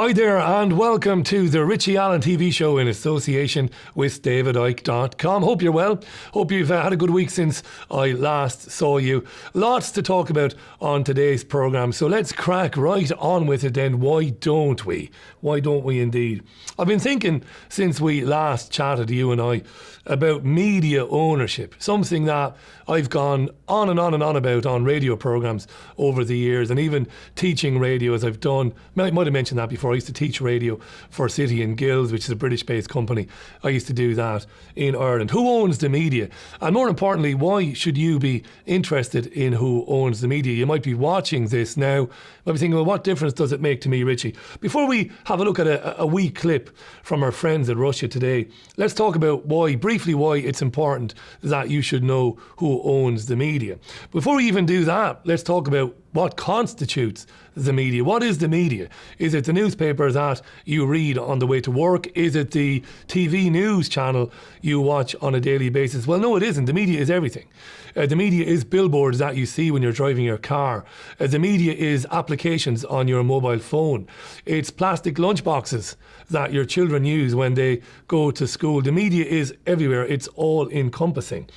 Hi there and welcome to the Richie Allen TV show in association with DavidIke.com. Hope you're well. Hope you've had a good week since I last saw you. Lots to talk about on today's programme, so let's crack right on with it then. Why don't we? Why don't we indeed? I've been thinking since we last chatted, you and I, about media ownership, something that I've gone on and on and on about on radio programmes over the years, and even teaching radio as I've done. I might have mentioned that before. I used to teach radio for City and Guilds, which is a British-based company. I used to do that in Ireland. Who owns the media? And more importantly, why should you be interested in who owns the media? You might be watching this now. You might be thinking, well, what difference does it make to me, Richie? Before we have a look at a wee clip from our friends at Russia Today, let's talk about briefly why it's important that you should know who owns the media. Before we even do that, let's talk about what constitutes the media. What is the media? Is it the newspaper that you read on the way to work? Is it the TV news channel you watch on a daily basis? Well, no, it isn't. The media is everything. The media is billboards that you see when you're driving your car. The media is applications on your mobile phone. It's plastic lunchboxes that your children use when they go to school. The media is everywhere. It's all encompassing.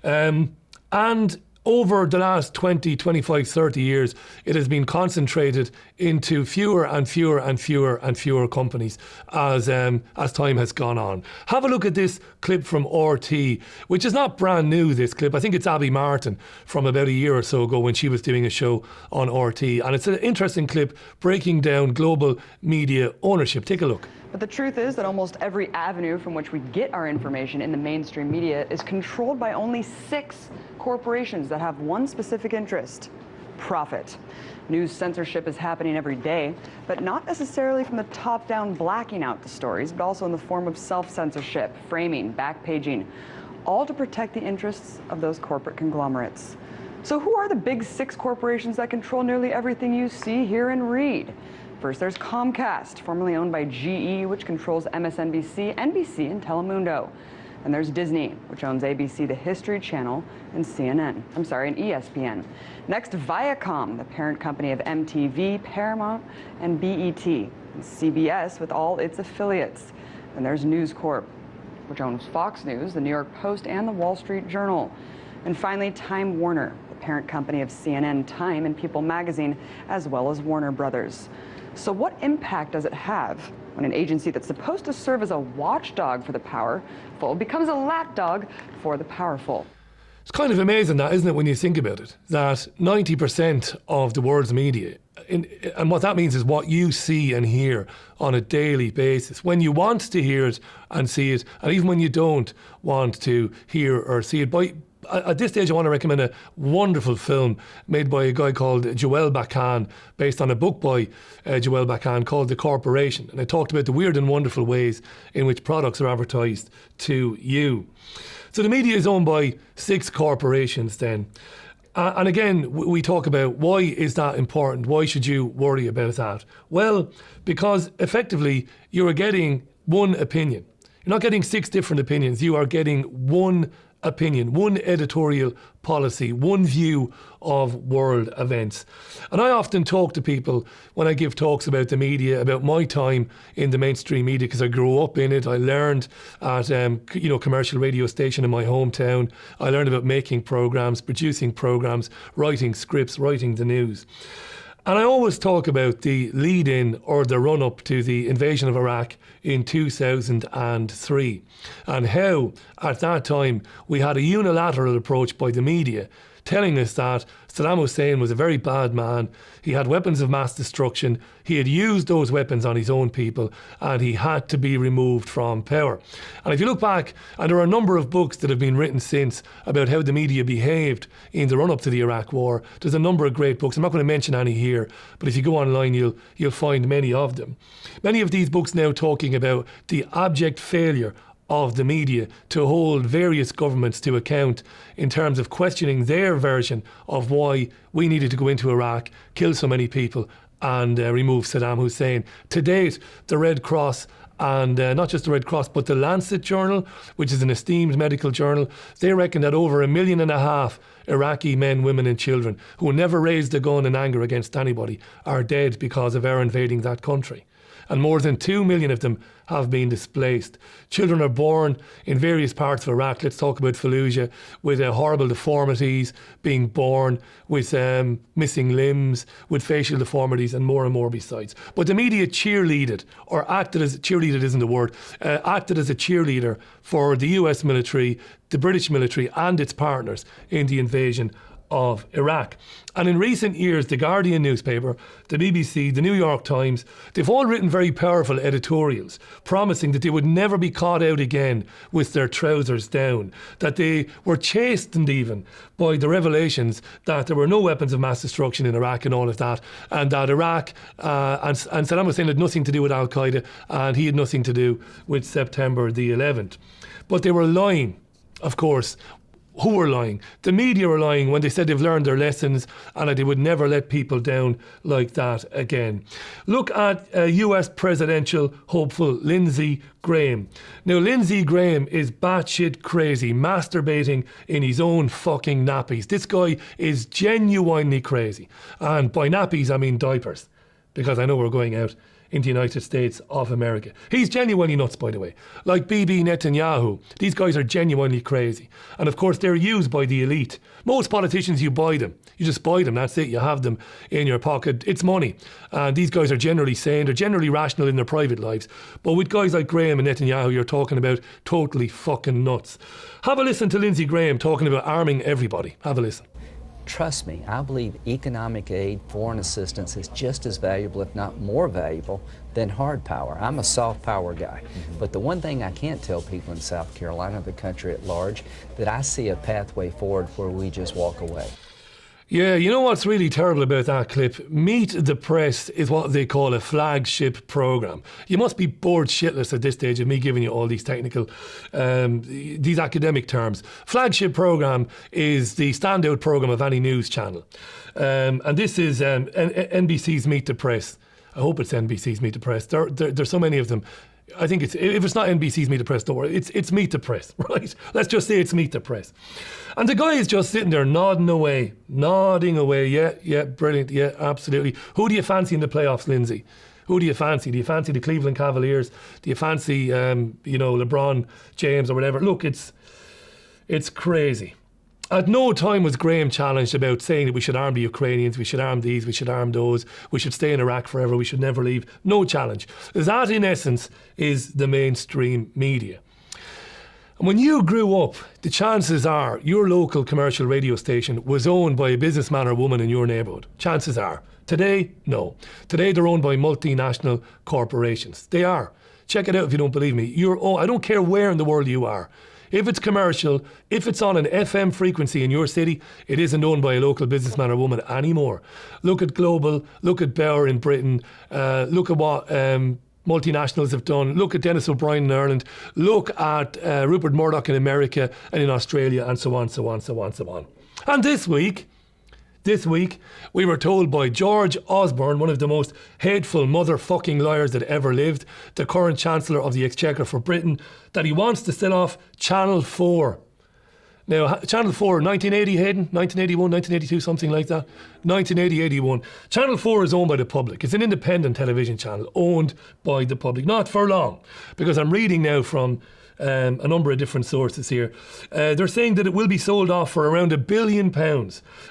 And over the last 20, 25, 30 years, it has been concentrated into fewer and fewer and fewer and fewer companies as time has gone on. Have a look at this clip from RT, which is not brand new, this clip. I think it's Abby Martin from about a year or so ago when she was doing a show on RT. And it's an interesting clip breaking down global media ownership. Take a look. But the truth is that almost every avenue from which we get our information in the mainstream media is controlled by only 6 corporations that have one specific interest: profit. News censorship is happening every day, but not necessarily from the top down blacking out the stories, but also in the form of self-censorship, framing, backpaging, all to protect the interests of those corporate conglomerates. So who are the big 6 corporations that control nearly everything you see, hear, and read? First, there's Comcast, formerly owned by GE, which controls MSNBC, NBC, and Telemundo. And there's Disney, which owns ABC, the History Channel, and and ESPN. Next, Viacom, the parent company of MTV, Paramount, and BET. And CBS with all its affiliates. And there's News Corp, which owns Fox News, the New York Post, and the Wall Street Journal. And finally, Time Warner, the parent company of CNN, Time, and People magazine, as well as Warner Brothers. So what impact does it have when an agency that's supposed to serve as a watchdog for the powerful becomes a lapdog for the powerful? It's kind of amazing that, isn't it, when you think about it, that 90% of the world's media, and what that means is what you see and hear on a daily basis, when you want to hear it and see it, and even when you don't want to hear or see it. At this stage, I want to recommend a wonderful film made by a guy called Joel Bakan, based on a book by Joel Bakan called The Corporation. And it talked about the weird and wonderful ways in which products are advertised to you. So the media is owned by 6 corporations then. And again, we talk about why is that important? Why should you worry about that? Well, because effectively you're getting one opinion. You're not getting 6 different opinions. You are getting one opinion, one editorial policy, one view of world events. And I often talk to people when I give talks about the media, about my time in the mainstream media, because I grew up in it. I learned at commercial radio station in my hometown. I learned about making programs, producing programs, writing scripts, writing the news. And I always talk about the lead-in or the run-up to the invasion of Iraq in 2003 and how, at that time, we had a unilateral approach by the media telling us that Saddam Hussein was a very bad man. He had weapons of mass destruction. He had used those weapons on his own people, and he had to be removed from power. And if you look back, and there are a number of books that have been written since about how the media behaved in the run-up to the Iraq War. There's a number of great books. I'm not going to mention any here, but if you go online, you'll find many of them. Many of these books now talking about the abject failure of the media to hold various governments to account in terms of questioning their version of why we needed to go into Iraq, kill so many people and remove Saddam Hussein. To date, the Red Cross and not just the Red Cross, but the Lancet Journal, which is an esteemed medical journal, they reckon that over 1.5 million Iraqi men, women and children who never raised a gun in anger against anybody are dead because of our invading that country. and more than 2 million of them have been displaced. Children are born in various parts of Iraq, let's talk about Fallujah, with horrible deformities, being born with missing limbs, with facial deformities and more besides. But the media cheerleaded, or acted as, cheerleaded isn't the word, acted as a cheerleader for the US military, the British military and its partners in the invasion of Iraq. And in recent years, the Guardian newspaper, the BBC, the New York Times, they've all written very powerful editorials promising that they would never be caught out again with their trousers down, that they were chastened even by the revelations that there were no weapons of mass destruction in Iraq and all of that, and that Iraq and Saddam Hussein had nothing to do with Al-Qaeda, and he had nothing to do with September the 11th. But they were lying, of course. Who were lying? The media were lying when they said they've learned their lessons and that they would never let people down like that again. Look at US presidential hopeful Lindsey Graham. Now, Lindsey Graham is batshit crazy, masturbating in his own fucking nappies. This guy is genuinely crazy. And by nappies, I mean diapers, because I know we're going out in the United States of America. He's genuinely nuts, by the way. Like Bibi Netanyahu, these guys are genuinely crazy. And of course, they're used by the elite. Most politicians, you buy them. You just buy them, that's it. You have them in your pocket. It's money. And these guys are generally sane. They're generally rational in their private lives. But with guys like Graham and Netanyahu, you're talking about totally fucking nuts. Have a listen to Lindsey Graham talking about arming everybody. Have a listen. Trust me, I believe economic aid, foreign assistance is just as valuable, if not more valuable, than hard power. I'm a soft power guy. But the one thing I can't tell people in South Carolina, the country at large, that I see a pathway forward where we just walk away. Yeah, you know what's really terrible about that clip? Meet the Press is what they call a flagship programme. You must be bored shitless at this stage of me giving you all these technical, these academic terms. Flagship programme is the standout programme of any news channel. And this is NBC's Meet the Press. I hope it's NBC's Meet the Press. There's so many of them. I think if it's not NBC's Meet the Press, don't worry. It's Meet the Press, right? Let's just say it's Meet the Press. And the guy is just sitting there nodding away. Yeah, brilliant. Yeah, absolutely. Who do you fancy in the playoffs, Lindsay? Who do you fancy? Do you fancy the Cleveland Cavaliers? Do you fancy, LeBron James or whatever? Look, it's crazy. At no time was Graham challenged about saying that we should arm the Ukrainians, we should arm these, we should arm those, we should stay in Iraq forever, we should never leave. No challenge. That, in essence, is the mainstream media. And when you grew up, the chances are your local commercial radio station was owned by a businessman or woman in your neighbourhood. Chances are. Today, no. Today they're owned by multinational corporations. They are. Check it out if you don't believe me. I don't care where in the world you are. If it's commercial, if it's on an FM frequency in your city, it isn't owned by a local businessman or woman anymore. Look at Global, look at Bauer in Britain, look at what multinationals have done, look at Dennis O'Brien in Ireland, look at Rupert Murdoch in America and in Australia, and so on. And this week, we were told by George Osborne, one of the most hateful motherfucking liars that ever lived, the current Chancellor of the Exchequer for Britain, that he wants to sell off Channel 4. Now, Channel 4, 1980, Hayden? 1981, 1982, something like that? 1980, 81. Channel 4 is owned by the public. It's an independent television channel owned by the public. Not for long, because I'm reading now from a number of different sources here. They're saying that it will be sold off for around £1 billion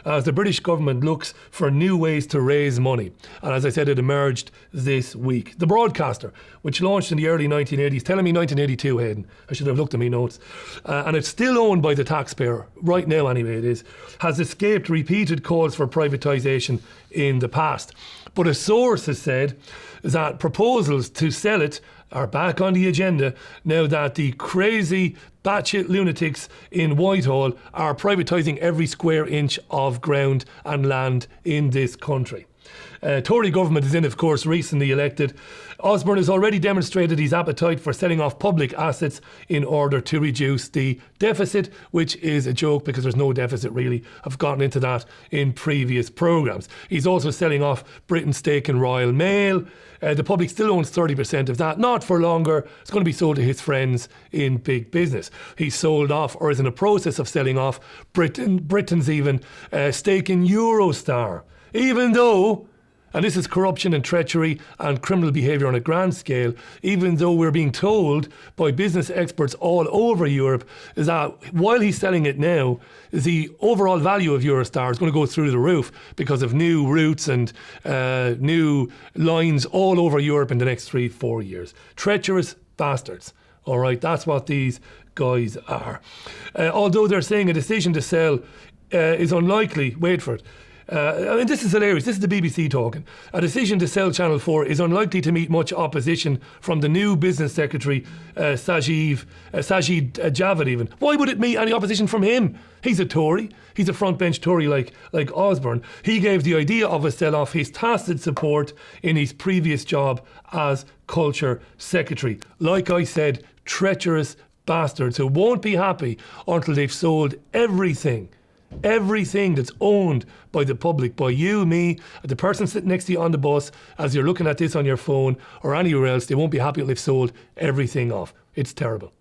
as the British government looks for new ways to raise money. And as I said, it emerged this week. The broadcaster, which launched in the early 1980s, telling me 1982, Hayden, I should have looked at my notes, and it's still owned by the taxpayer, right now anyway it is, has escaped repeated calls for privatisation in the past. But a source has said that proposals to sell it are back on the agenda now that the crazy batshit lunatics in Whitehall are privatising every square inch of ground and land in this country. Tory government is in, of course, recently elected. Osborne has already demonstrated his appetite for selling off public assets in order to reduce the deficit, which is a joke because there's no deficit really. I've gotten into that in previous programmes. He's also selling off Britain's stake in Royal Mail. The public still owns 30% of that, not for longer. It's going to be sold to his friends in big business. He's sold off, or is in the process of selling off, Britain's even stake in Eurostar, even though And this is corruption and treachery and criminal behaviour on a grand scale, even though we're being told by business experts all over Europe is that while he's selling it now, the overall value of Eurostar is going to go through the roof because of new routes and new lines all over Europe in the next 3-4 years. Treacherous bastards. All right, that's what these guys are. Although they're saying a decision to sell is unlikely, wait for it. I mean, this is hilarious. This is the BBC talking. A decision to sell Channel 4 is unlikely to meet much opposition from the new business secretary, Sajid Javid even. Why would it meet any opposition from him? He's a Tory. He's a frontbench Tory like Osborne. He gave the idea of a sell-off his tacit support in his previous job as Culture Secretary. Like I said, treacherous bastards who won't be happy until they've sold everything that's owned by the public, by you, me, the person sitting next to you on the bus, as you're looking at this on your phone or anywhere else. They won't be happy until they've sold everything off. It's terrible.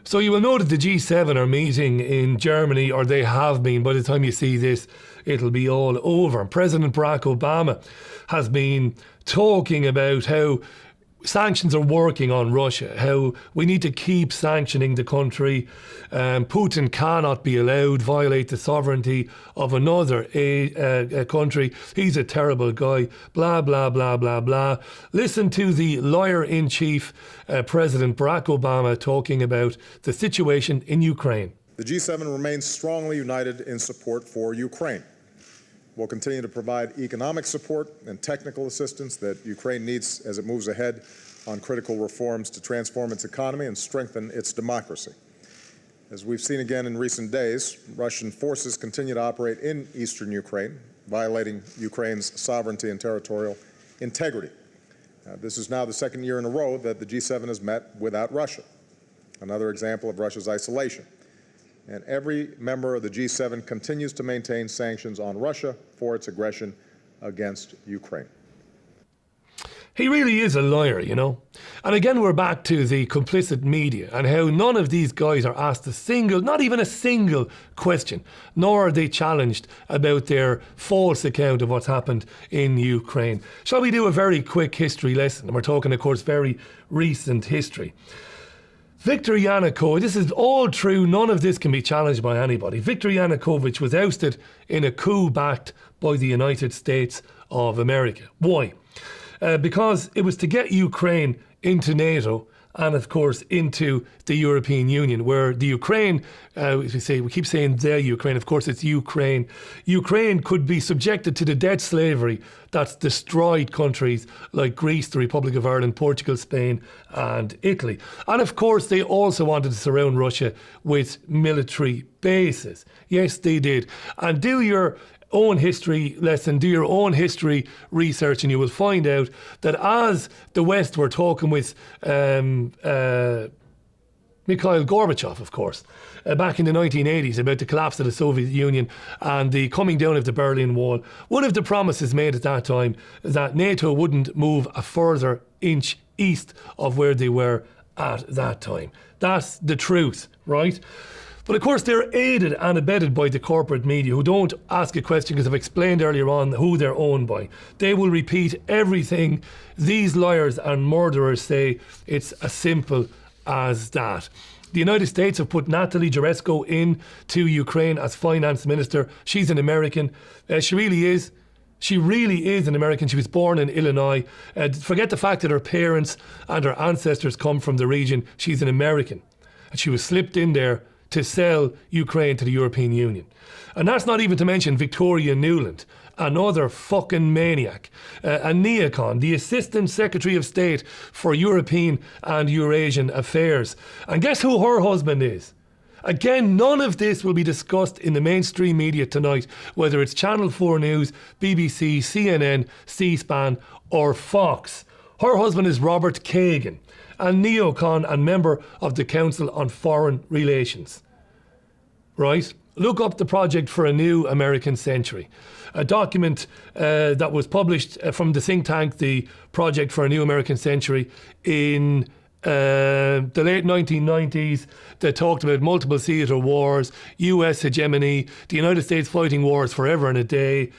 So you will know that the G7 are meeting in Germany, or they have been. By the time you see this, it'll be all over. President Barack Obama has been talking about how sanctions are working on Russia, how we need to keep sanctioning the country. Putin cannot be allowed violate the sovereignty of another country. He's a terrible guy, blah, blah, blah, blah, blah. Listen to the liar-in-chief, President Barack Obama, talking about the situation in Ukraine. The G7 remains strongly united in support for Ukraine. We'll continue to provide economic support and technical assistance that Ukraine needs as it moves ahead on critical reforms to transform its economy and strengthen its democracy. As we've seen again in recent days, Russian forces continue to operate in eastern Ukraine, violating Ukraine's sovereignty and territorial integrity. This is now the second year in a row that the G7 has met without Russia, another example of Russia's isolation. And every member of the G7 continues to maintain sanctions on Russia for its aggression against Ukraine. He really is a liar, you know. And again, we're back to the complicit media and how none of these guys are asked not even a single question, nor are they challenged about their false account of what's happened in Ukraine. Shall we do a very quick history lesson? And we're talking, of course, very recent history. Viktor Yanukovych, this is all true, none of this can be challenged by anybody. Viktor Yanukovych was ousted in a coup backed by the United States of America. Why? Because it was to get Ukraine into NATO and, of course, into the European Union, where the Ukraine, we keep saying the Ukraine, of course it's Ukraine. Ukraine could be subjected to the debt slavery that's destroyed countries like Greece, the Republic of Ireland, Portugal, Spain and Italy. And of course they also wanted to surround Russia with military bases. Yes, they did. And do your own history lesson, do your own history research, and you will find out that as the West were talking with Mikhail Gorbachev, of course, back in the 1980s about the collapse of the Soviet Union and the coming down of the Berlin Wall, one of the promises made at that time is that NATO wouldn't move a further inch east of where they were at that time. That's the truth, right? But of course they're aided and abetted by the corporate media, who don't ask a question because I've explained earlier on who they're owned by. They will repeat everything these liars and murderers say. It's as simple as that. The United States have put Natalie Jaresko into Ukraine as finance minister. She's an American. She really is an American. She was born in Illinois. Forget the fact that her parents and her ancestors come from the region. She's an American. And she was slipped in there to sell Ukraine to the European Union. And that's not even to mention Victoria Nuland, another fucking maniac, a neocon, the Assistant Secretary of State for European and Eurasian Affairs. And guess who her husband is? Again, none of this will be discussed in the mainstream media tonight, whether it's Channel 4 News, BBC, CNN, C-SPAN or Fox. Her husband is Robert Kagan, a neocon and member of the Council on Foreign Relations. Right? Look up the Project for a New American Century, a document that was published from the think tank, the Project for a New American Century, in the late 1990s that talked about multiple theatre wars, US hegemony, the United States fighting wars forever and a day.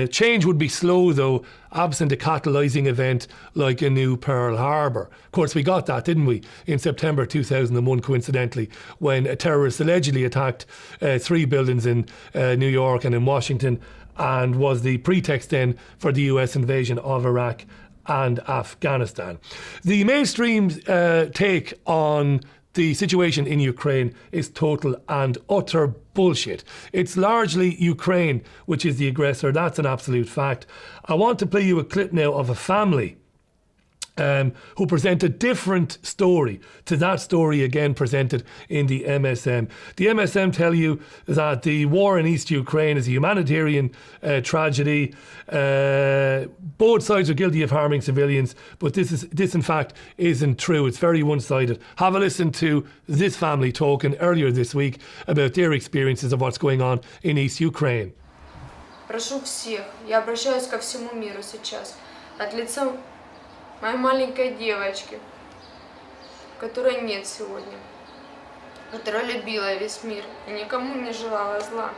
Change would be slow, though, absent a catalysing event like a new Pearl Harbor. Of course, we got that, didn't we, in September 2001, coincidentally, when a terrorist allegedly attacked 3 buildings in New York and in Washington, and was the pretext then for the US invasion of Iraq and Afghanistan. The mainstream take on the situation in Ukraine is total and utter bullshit. It's largely Ukraine which is the aggressor. That's an absolute fact. I want to play you a clip now of a family who present a different story to that story again presented in the MSM. The MSM tell you that the war in East Ukraine is a humanitarian tragedy. Both sides are guilty of harming civilians, but this in fact isn't true. It's very one-sided. Have a listen to this family talking earlier this week about their experiences of what's going on in East Ukraine. Прошу всех, я обращаюсь ко всему миру сейчас, от лица моей маленькой девочки, которой нет сегодня, которая любила весь мир и никому не желала зла.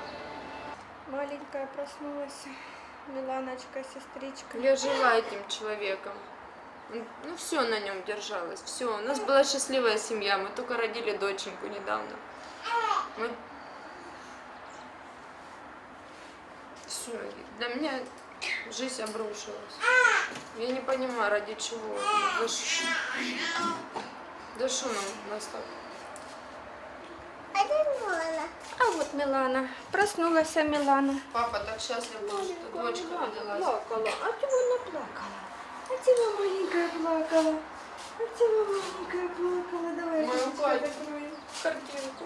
Маленькая проснулась, Миланочка, сестричка. Я жила этим человеком. Ну, все на нем держалось, все. У нас была счастливая семья, мы только родили доченьку недавно. Все, для меня жизнь обрушилась. Я не понимаю, ради чего. Да что нам нас так? А вот Милана. Проснулась Милана. Папа так счастлив был, что дочка родилась. Плакала. А чего она плакала? А чего маленькая плакала? А чего маленькая плакала? Давай Мою я Катю, картинку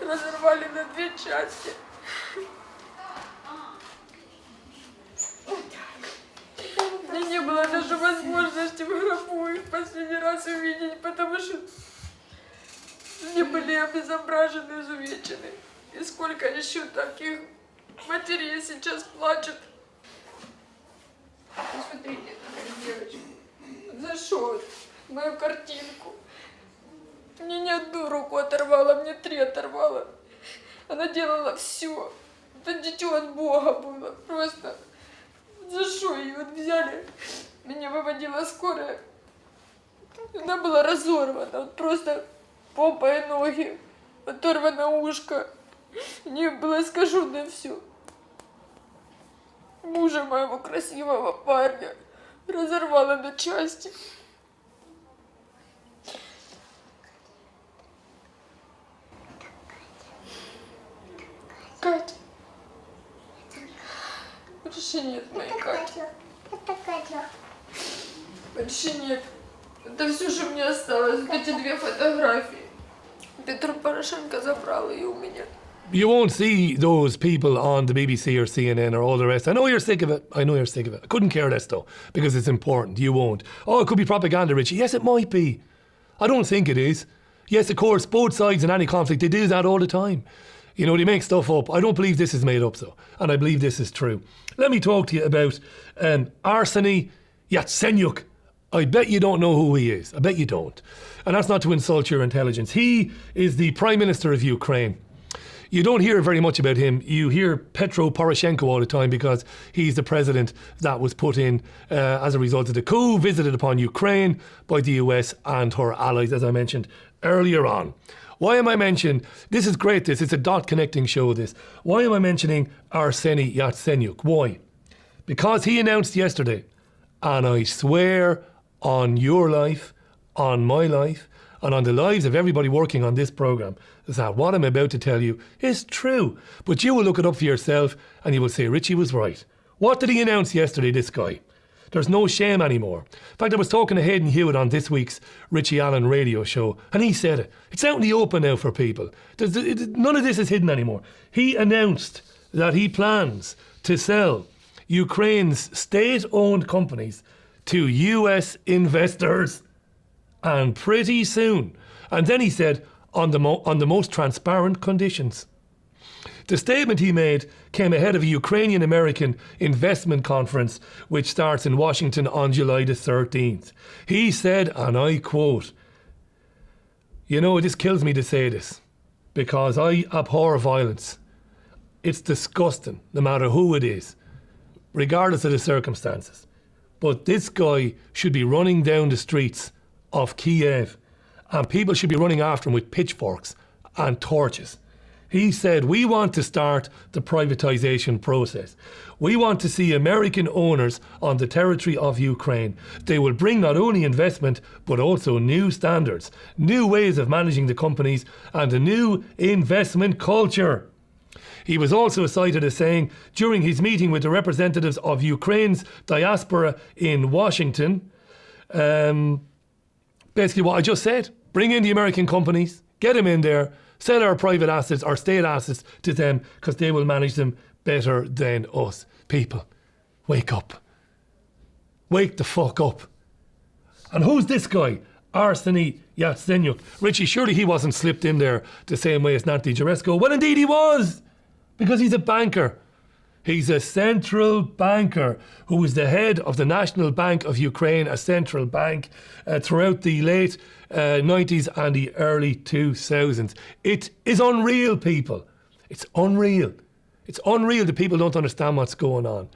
разорвали на 2 части. У меня не было даже возможности в гробу их в последний раз увидеть, потому что они были обезображены, изувечены. И сколько еще таких матерей сейчас плачут. Посмотрите, такая девочка. За что? Мою картинку. Мне не 1 руку оторвала, мне 3 оторвала. Она делала все. Это дитё от Бога было. Просто за что ее вот взяли? Меня выводила скорая. Она была разорвана. Вот просто попа и ноги. Оторвано ушко. У нее было искажено все. Мужа моего красивого парня разорвала на части. Катя. Больше нет моей Кати. Это Катя. Больше нет. Это все, что мне осталось. Вот эти 2 фотографии. Петр Порошенко забрал ее у меня. You won't see those people on the BBC or CNN or all the rest. I know you're sick of it. I couldn't care less though, because it's important. You won't. Oh, it could be propaganda, Richie. Yes, it might be. I don't think it is. Yes, of course, both sides in any conflict, they do that all the time. You know, they make stuff up. I don't believe this is made up though, and I believe this is true. Let me talk to you about Arseny Yatsenyuk. I bet you don't know who he is. I bet you don't. And that's not to insult your intelligence. He is the Prime Minister of Ukraine. You don't hear very much about him. You hear Petro Poroshenko all the time because he's the president that was put in as a result of the coup visited upon Ukraine by the US and her allies, as I mentioned earlier on. Why am I mentioning, this is great, it's a dot connecting show, this. Why am I mentioning Arseny Yatsenyuk? Why? Because he announced yesterday, and I swear on your life, on my life, and on the lives of everybody working on this programme, that what I'm about to tell you is true. But you will look it up for yourself and you will say, Richie was right. What did he announce yesterday, this guy? There's no shame anymore. In fact, I was talking to Hayden Hewitt on this week's Richie Allen radio show, and he said it. It's out in the open now for people. None of this is hidden anymore. He announced that he plans to sell Ukraine's state-owned companies to US investors. And pretty soon. And then he said, on the most transparent conditions. The statement he made came ahead of a Ukrainian-American investment conference which starts in Washington on July the 13th. He said, and I quote, "You know, this kills me to say this because I abhor violence. It's disgusting, no matter who it is, regardless of the circumstances. But this guy should be running down the streets of Kiev and people should be running after him with pitchforks and torches." He said, "We want to start the privatization process. We want to see American owners on the territory of Ukraine. They will bring not only investment, but also new standards, new ways of managing the companies, and a new investment culture." He was also cited as saying, during his meeting with the representatives of Ukraine's diaspora in Washington, basically what I just said, bring in the American companies, get them in there, sell our private assets, our state assets to them because they will manage them better than us. People, wake up. Wake the fuck up. And who's this guy? Arseny Yatsenyuk. Richie, surely he wasn't slipped in there the same way as Nancy Jaresko. Well, indeed he was, because he's a banker. He's a central banker who was the head of the National Bank of Ukraine, a central bank throughout the late 90s and the early 2000s. It is unreal, people. It's unreal. It's unreal that people don't understand what's going on.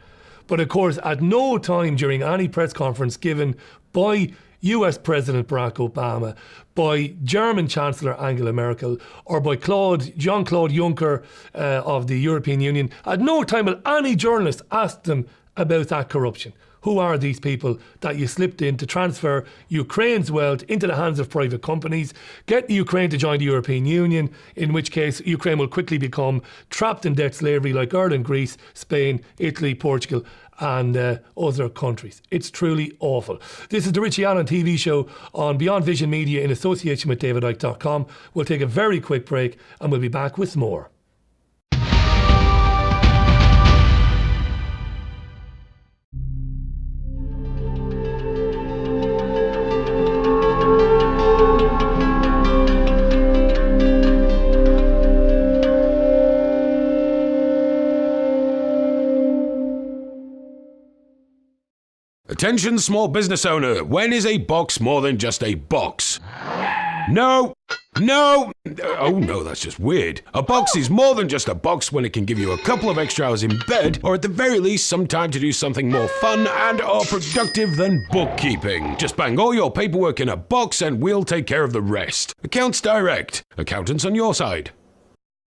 But of course, at no time during any press conference given by US President Barack Obama, by German Chancellor Angela Merkel, or by Jean-Claude Juncker of the European Union, at no time will any journalist ask them about that corruption. Who are these people that you slipped in to transfer Ukraine's wealth into the hands of private companies, get Ukraine to join the European Union, in which case Ukraine will quickly become trapped in debt slavery like Ireland, Greece, Spain, Italy, Portugal and other countries. It's truly awful. This is the Richie Allen TV show on Beyond Vision Media in association with DavidIcke.com. We'll take a very quick break and we'll be back with more. Attention small business owner, when is a box more than just a box? No! Oh no, that's just weird. A box is more than just a box when it can give you a couple of extra hours in bed, or at the very least some time to do something more fun and or productive than bookkeeping. Just bang all your paperwork in a box and we'll take care of the rest. Accounts Direct. Accountants on your side.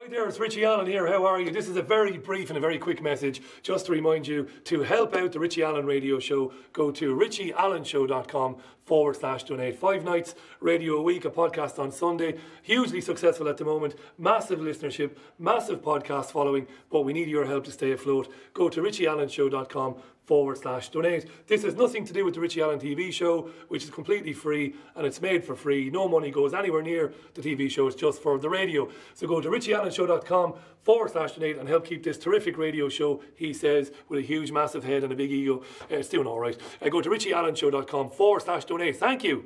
Hi there, it's Richie Allen here. How are you? This is a very brief and a very quick message just to remind you to help out the Richie Allen radio show. Go to richieallenshow.com/donate. 5 nights radio a week, a podcast on Sunday. Hugely successful at the moment. Massive listenership, massive podcast following, but we need your help to stay afloat. Go to richieallenshow.com/donate. This has nothing to do with the Richie Allen TV show, which is completely free and it's made for free. No money goes anywhere near the TV show. It's just for the radio. So go to richieallenshow.com/donate and help keep this terrific radio show, he says, with a huge, massive head and a big ego. It's doing all right. Go to richieallenshow.com/donate. Thank you.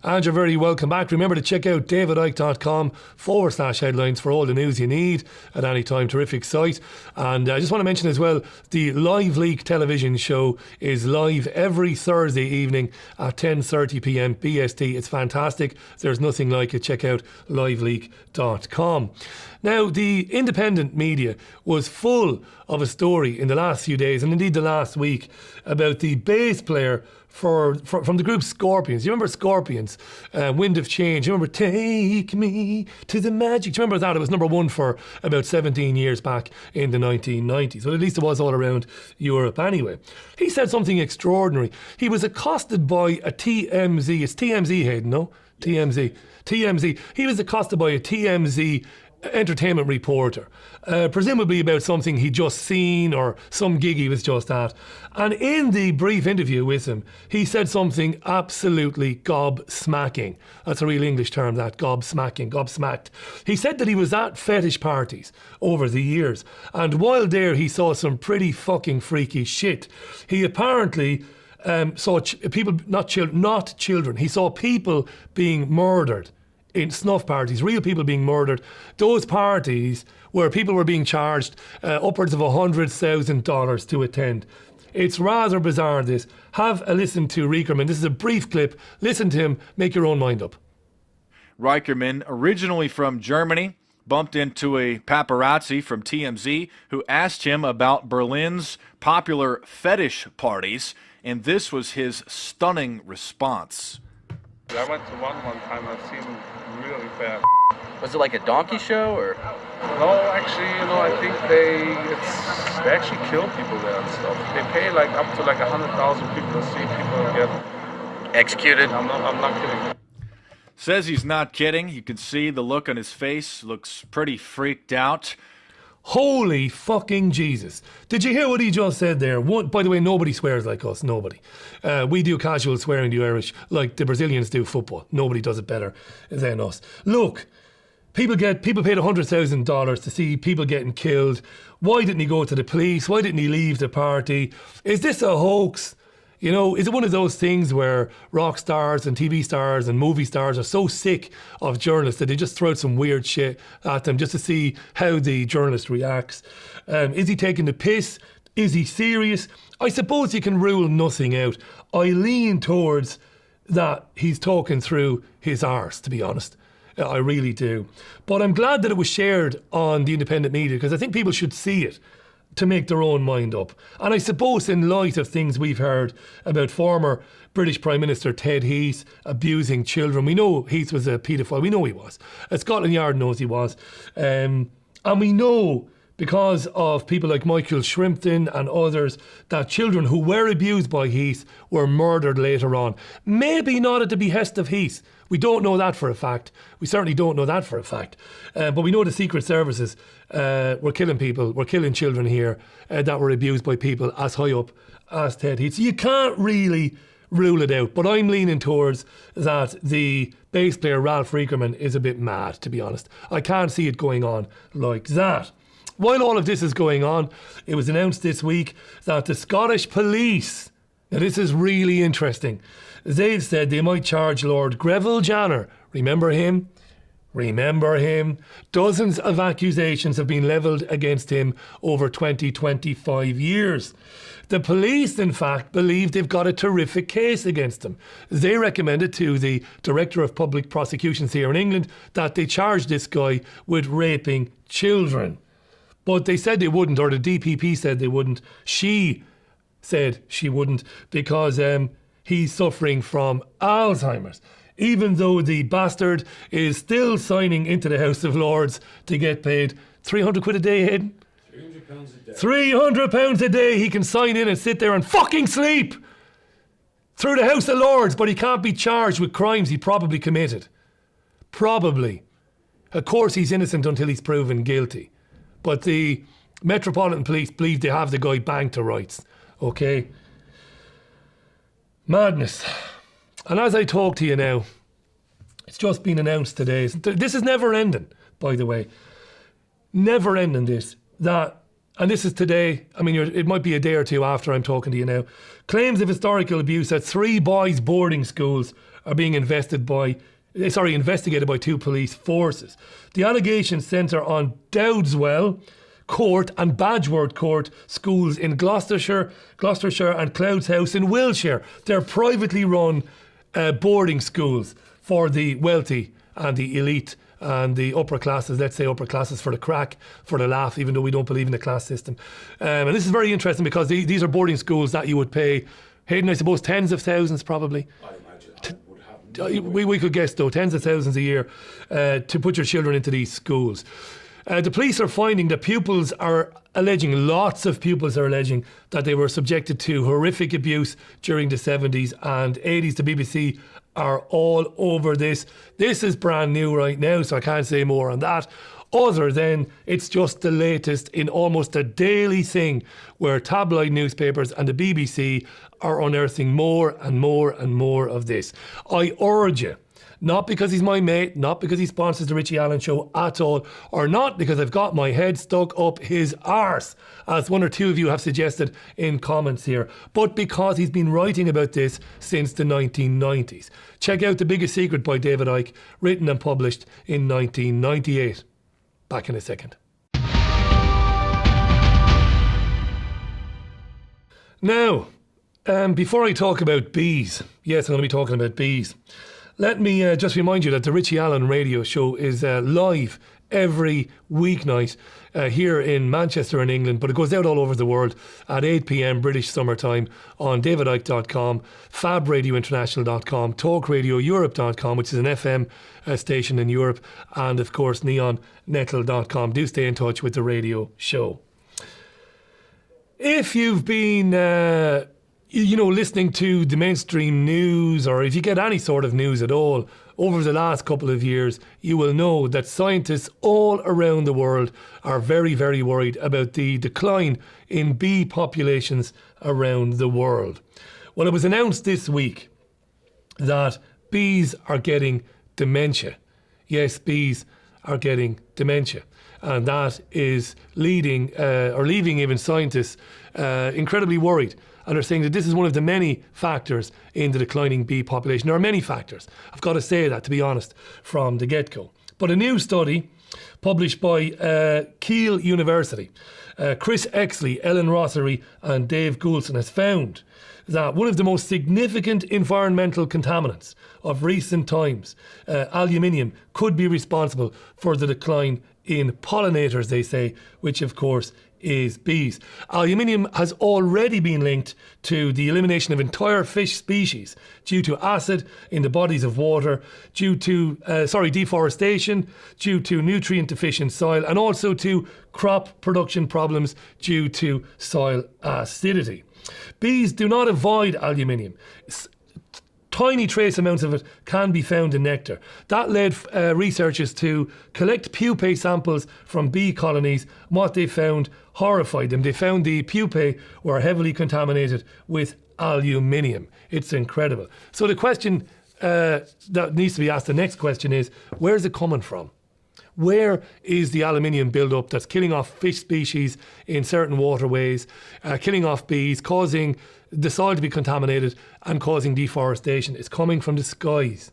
And you're very welcome back. Remember to check out davidicke.com/headlines for all the news you need at any time. Terrific site. And I just want to mention as well, the Live Leak television show is live every Thursday evening at 10:30 p.m. BST. It's fantastic. There's nothing like it. Check out liveleak.com. Now, the independent media was full of a story in the last few days, and indeed the last week, about the bass player from the group Scorpions. You remember Scorpions? Wind of Change. You remember Take Me to the Magic? Do you remember that? It was number one for about 17 years back in the 1990s. Well, at least it was all around Europe anyway. He said something extraordinary. He was accosted by a TMZ. It's TMZ, Hayden, no? TMZ. He was accosted by a TMZ entertainment reporter, presumably about something he'd just seen or some gig he was just at. And in the brief interview with him, he said something absolutely gobsmacking. That's a real English term, that, gobsmacked. He said that he was at fetish parties over the years, and while there he saw some pretty fucking freaky shit. He apparently saw people, not children, he saw people being murdered in snuff parties, real people being murdered. Those parties where people were being charged upwards of $100,000 to attend. It's rather bizarre, this. Have a listen to Riekerman. This is a brief clip. Listen to him. Make your own mind up. Riekerman, originally from Germany, bumped into a paparazzi from TMZ who asked him about Berlin's popular fetish parties, and this was his stunning response. I went to one time. I've seen really bad. Was it like a donkey show or? No, actually, I think they actually kill people there and stuff. They pay like up to like 100,000 people to see people get executed. I'm not kidding. Says he's not kidding. You can see the look on his face. Looks pretty freaked out. Holy fucking Jesus. Did you hear what he just said there? By the way, nobody swears like us. Nobody. We do casual swearing, the Irish, like the Brazilians do football. Nobody does it better than us. Look, people paid $100,000 to see people getting killed. Why didn't he go to the police? Why didn't he leave the party? Is this a hoax? Is it one of those things where rock stars and TV stars and movie stars are so sick of journalists that they just throw out some weird shit at them just to see how the journalist reacts? Is he taking the piss? Is he serious? I suppose you can rule nothing out. I lean towards that he's talking through his arse, to be honest. I really do. But I'm glad that it was shared on the independent media because I think people should see it to make their own mind up. And I suppose in light of things we've heard about former British Prime Minister Ted Heath abusing children, we know Heath was a paedophile, we know he was. Scotland Yard knows he was. And we know because of people like Michael Shrimpton and others that children who were abused by Heath were murdered later on. Maybe not at the behest of Heath. We don't know that for a fact. We certainly don't know that for a fact. But we know the secret services were killing people, were killing children here that were abused by people as high up as Ted Heath. So you can't really rule it out. But I'm leaning towards that the bass player Ralph Riekerman is a bit mad, to be honest. I can't see it going on like that. While all of this is going on, it was announced this week that the Scottish police, now this is really interesting, they've said they might charge Lord Greville Janner. Remember him? Remember him? Dozens of accusations have been levelled against him over 25 years. The police, in fact, believe they've got a terrific case against him. They recommended to the Director of Public Prosecutions here in England that they charge this guy with raping children. But they said they wouldn't, or the DPP said they wouldn't. She said she wouldn't because he's suffering from Alzheimer's. Even though the bastard is still signing into the House of Lords to get paid 300 quid a day, Hayden? £300 a day. £300 a day he can sign in and sit there and fucking sleep through the House of Lords, but he can't be charged with crimes he probably committed. Probably. Of course he's innocent until he's proven guilty. But the Metropolitan Police believe they have the guy banged to rights. Okay? Madness. And as I talk to you now, it's just been announced today. This is never ending, by the way. Never ending this. And this is today, I mean, it might be a day or two after I'm talking to you now. Claims of historical abuse at 3 boys' boarding schools are being investigated by 2 police forces. The allegations centre on Dowdeswell Court and Badgeworth Court schools in Gloucestershire and Clouds House in Wiltshire. They're privately run boarding schools for the wealthy and the elite and the upper classes, let's say upper classes for the crack, for the laugh, even though we don't believe in the class system. And this is very interesting because these are boarding schools that you would pay, Hayden, I suppose tens of thousands probably. We could guess though, tens of thousands a year to put your children into these schools. The police are finding that lots of pupils are alleging that they were subjected to horrific abuse during the 70s and 80s. The BBC are all over this. This is brand new right now, so I can't say more on that. Other than it's just the latest in almost a daily thing where tabloid newspapers and the BBC are unearthing more and more and more of this. I urge you Not because he's my mate, not because he sponsors the Richie Allen Show at all, or not because I've got my head stuck up his arse, as one or two of you have suggested in comments here, but because he's been writing about this since the 1990s. Check out The Biggest Secret by David Icke, written and published in 1998. Back in a second. Now, before I talk about bees, yes, I'm going to be talking about bees. Let me just remind you that the Richie Allen radio show is live every weeknight here in Manchester in England, but it goes out all over the world at 8 p.m. British Summer Time on davidicke.com, fabradiointernational.com, talkradioeurope.com, which is an FM station in Europe, and of course neonnettle.com. Do stay in touch with the radio show. If you've been listening to the mainstream news, or if you get any sort of news at all over the last couple of years, you will know that scientists all around the world are very, very worried about the decline in bee populations around the world. Well, it was announced this week that bees are getting dementia. Yes, bees are getting dementia. And that is leaving even scientists incredibly worried. And they're saying that this is one of the many factors in the declining bee population. There are many factors. I've got to say that, to be honest, from the get-go. But a new study published by Keele University, Chris Exley, Ellen Rossery and Dave Goulson has found that one of the most significant environmental contaminants of recent times, aluminium, could be responsible for the decline in pollinators, they say, which of course is bees. Aluminium has already been linked to the elimination of entire fish species due to acid in the bodies of water, due to deforestation, due to nutrient deficient soil, and also to crop production problems due to soil acidity. Bees do not avoid aluminium. Tiny trace amounts of it can be found in nectar. That led researchers to collect pupae samples from bee colonies. What they found horrified them. They found the pupae were heavily contaminated with aluminium. It's incredible. So the question that needs to be asked, the next question is, where's it coming from? Where is the aluminium build-up that's killing off fish species in certain waterways, killing off bees, causing the soil to be contaminated and causing deforestation? It's coming from the skies.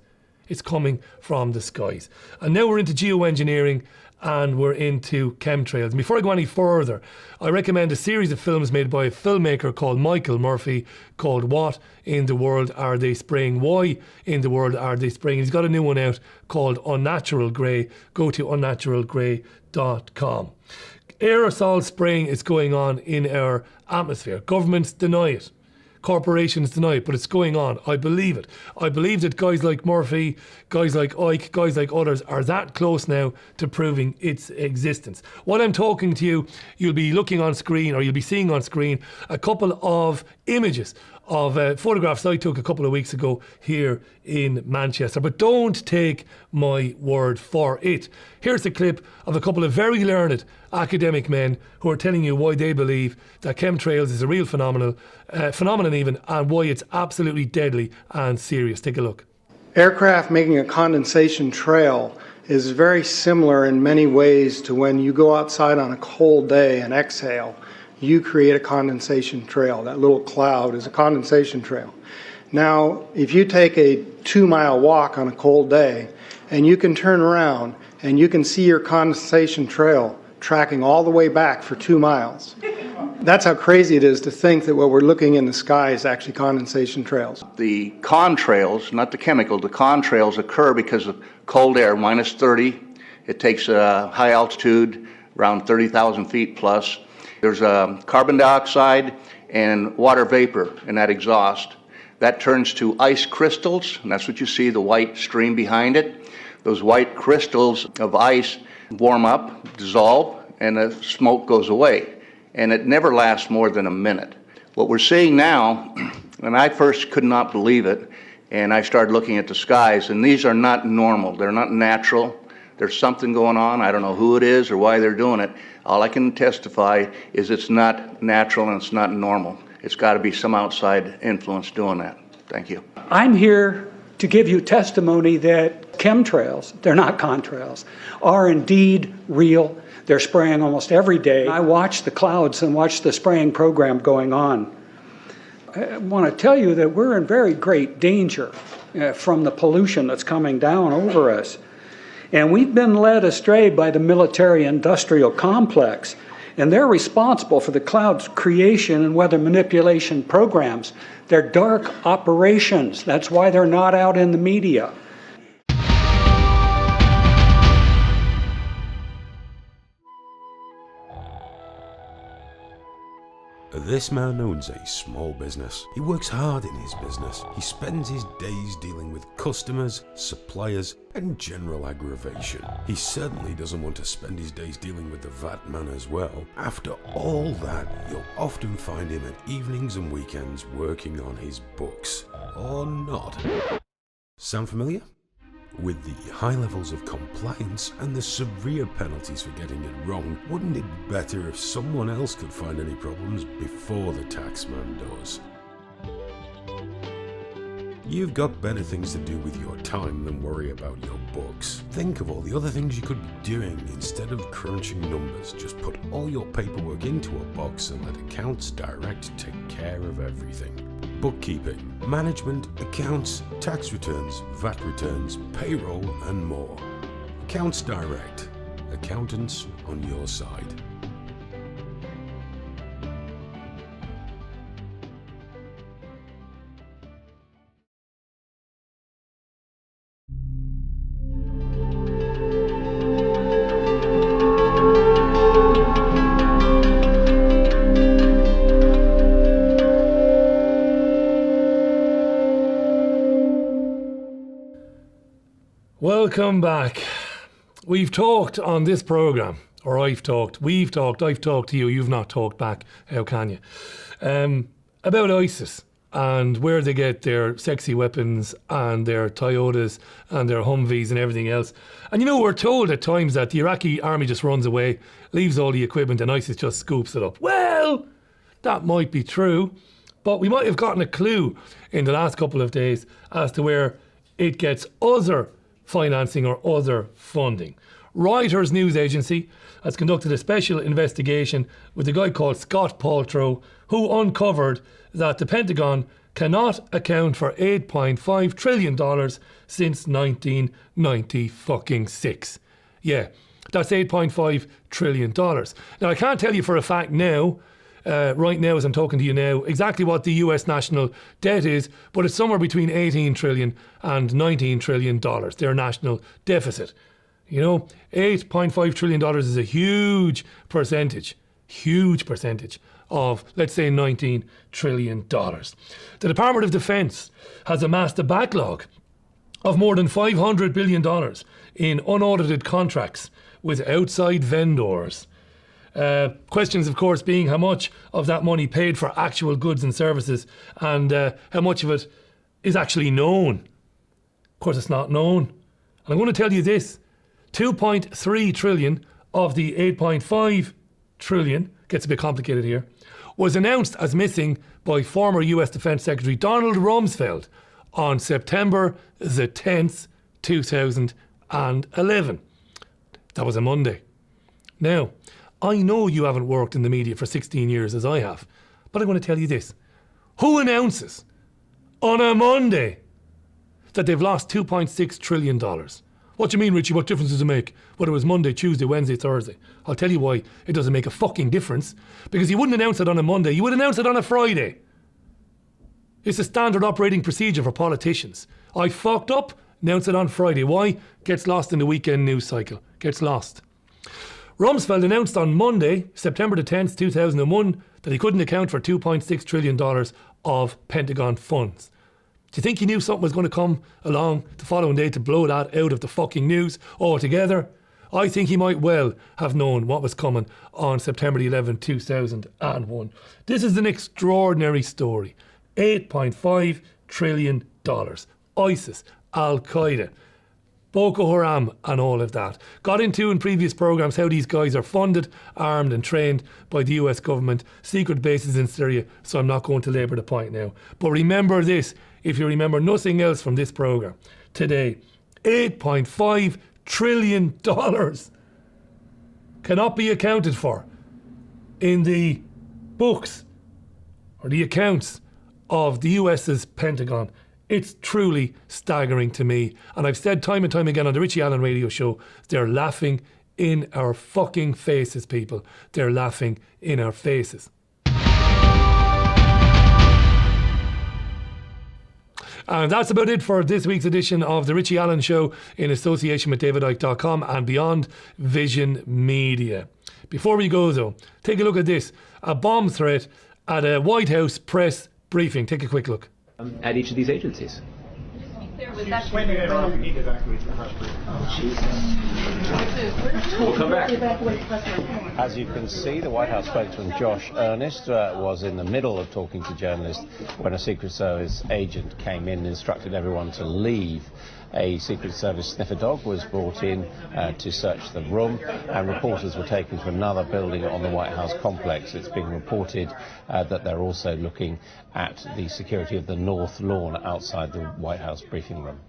It's coming from the skies. And now we're into geoengineering and we're into chemtrails. And before I go any further, I recommend a series of films made by a filmmaker called Michael Murphy called What in the World Are They Spraying? Why in the World Are They Spraying? He's got a new one out called Unnatural Grey. Go to unnaturalgrey.com. Aerosol spraying is going on in our atmosphere. Governments deny it. Corporations deny it, but it's going on. I believe it. I believe that guys like Murphy, guys like Icke, guys like others are that close now to proving its existence. While I'm talking to you, you'll be looking on screen, or you'll be seeing on screen, a couple of images of photographs I took a couple of weeks ago here in Manchester. But don't take my word for it. Here's a clip of a couple of very learned academic men who are telling you why they believe that chemtrails is a real phenomenon even, and why it's absolutely deadly and serious. Take a look. Aircraft making a condensation trail is very similar in many ways to when you go outside on a cold day and exhale. You create a condensation trail. That little cloud is a condensation trail. Now, if you take a 2-mile walk on a cold day and you can turn around and you can see your condensation trail tracking all the way back for 2 miles. That's how crazy it is to think that what we're looking in the sky is actually condensation trails. The contrails, not the chemical, the contrails occur because of cold air, minus 30. It takes high altitude, around 30,000 feet plus. There's carbon dioxide and water vapor in that exhaust. That turns to ice crystals, and that's what you see, the white stream behind it. Those white crystals of ice warm up, dissolve, and the smoke goes away. And it never lasts more than a minute. What we're seeing now, and I first could not believe it, and I started looking at the skies, and these are not normal. They're not natural. There's something going on. I don't know who it is or why they're doing it. All I can testify is it's not natural and it's not normal. It's got to be some outside influence doing that. Thank you. I'm here to give you testimony that chemtrails, they're not contrails, are indeed real. They're spraying almost every day. I watch the clouds and watch the spraying program going on. I want to tell you that we're in very great danger from the pollution that's coming down over us. And we've been led astray by the military-industrial complex, and they're responsible for the cloud's creation and weather manipulation programs. They're dark operations. That's why they're not out in the media. This man owns a small business. He works hard in his business. He spends his days dealing with customers, suppliers, and general aggravation. He certainly doesn't want to spend his days dealing with the VAT man as well. After all that, you'll often find him at evenings and weekends working on his books. Or not. Sound familiar? With the high levels of compliance and the severe penalties for getting it wrong, wouldn't it be better if someone else could find any problems before the taxman does? You've got better things to do with your time than worry about your books. Think of all the other things you could be doing instead of crunching numbers. Just put all your paperwork into a box and let Accounts Direct take care of everything. Bookkeeping, management, accounts, tax returns, VAT returns, payroll, and more. Accounts Direct. Accountants on your side. Welcome back. We've talked on this programme, or I've talked to you, you've not talked back, how can you? About ISIS and where they get their sexy weapons and their Toyotas and their Humvees and everything else. And you know, we're told at times that the Iraqi army just runs away, leaves all the equipment, and ISIS just scoops it up. Well, that might be true, but we might have gotten a clue in the last couple of days as to where it gets other financing or other funding. Reuters news agency has conducted a special investigation with a guy called Scott Paltrow, who uncovered that the Pentagon cannot account for $8.5 trillion since 1996. Yeah, that's $8.5 trillion. Now, I can't tell you for a fact now, right now as I'm talking to you now, exactly what the US national debt is, but it's somewhere between 18 trillion and 19 trillion dollars, their national deficit. You know, $8.5 trillion is a huge percentage of, let's say, $19 trillion. The Department of Defense has amassed a backlog of more than $500 billion in unaudited contracts with outside vendors. Questions, of course, being how much of that money paid for actual goods and services and how much of it is actually known. Of course, it's not known. And I'm going to tell you this. 2.3 trillion of the 8.5 trillion, gets a bit complicated here, was announced as missing by former US Defence Secretary Donald Rumsfeld on September the 10th, 2011. That was a Monday. Now, I know you haven't worked in the media for 16 years as I have, but I'm going to tell you this. Who announces on a Monday that they've lost $2.6 trillion? What do you mean, Richie? What difference does it make? Whether it was Monday, Tuesday, Wednesday, Thursday? I'll tell you why it doesn't make a fucking difference. Because you wouldn't announce it on a Monday, you would announce it on a Friday. It's a standard operating procedure for politicians. I fucked up, announce it on Friday. Why? Gets lost in the weekend news cycle. Gets lost. Rumsfeld announced on Monday, September the 10th, 2001, that he couldn't account for $2.6 trillion of Pentagon funds. Do you think he knew something was going to come along the following day to blow that out of the fucking news altogether? I think he might well have known what was coming on September the 11th, 2001. This is an extraordinary story. $8.5 trillion. ISIS, Al-Qaeda, Boko Haram and all of that. Got into in previous programmes how these guys are funded, armed and trained by the US government, secret bases in Syria, so I'm not going to labour the point now. But remember this, if you remember nothing else from this programme today. $8.5 trillion cannot be accounted for in the books or the accounts of the US's Pentagon. It's truly staggering to me. And I've said time and time again on the Richie Allen radio show, they're laughing in our fucking faces, people. They're laughing in our faces. And that's about it for this week's edition of the Richie Allen Show in association with DavidIke.com and Beyond Vision Media. Before we go though, take a look at this. A bomb threat at a White House press briefing. Take a quick look. At each of these agencies. We'll come back. As you can see, the White House spokesman Josh Earnest was in the middle of talking to journalists when a Secret Service agent came in and instructed everyone to leave. A Secret Service sniffer dog was brought in to search the room, and reporters were taken to another building on the White House complex. It's been reported that they're also looking at the security of the North Lawn outside the White House briefing room.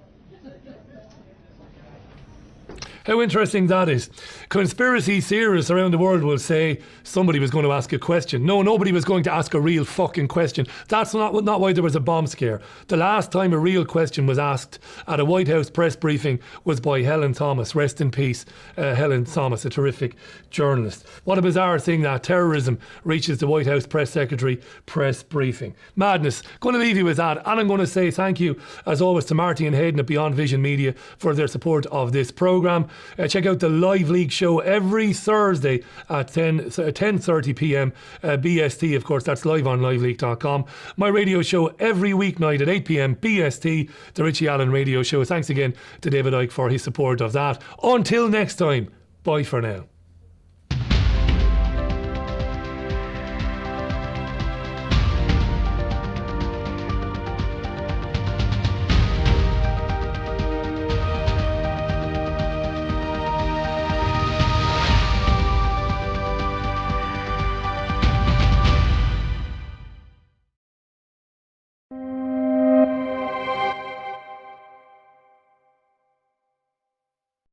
How interesting that is. Conspiracy theorists around the world will say somebody was going to ask a question. No, nobody was going to ask a real fucking question. That's not why there was a bomb scare. The last time a real question was asked at a White House press briefing was by Helen Thomas. Rest in peace, Helen Thomas, a terrific journalist. What a bizarre thing that terrorism reaches the White House press secretary press briefing. Madness. Going to leave you with that. And I'm going to say thank you, as always, to Marty and Hayden at Beyond Vision Media for their support of this programme. Check out the Live League show every Thursday at 10:30 p.m. BST, of course, that's live on liveleague.com. My radio show every weeknight at 8 p.m. BST, the Richie Allen Radio Show. Thanks again to David Icke for his support of that. Until next time, bye for now.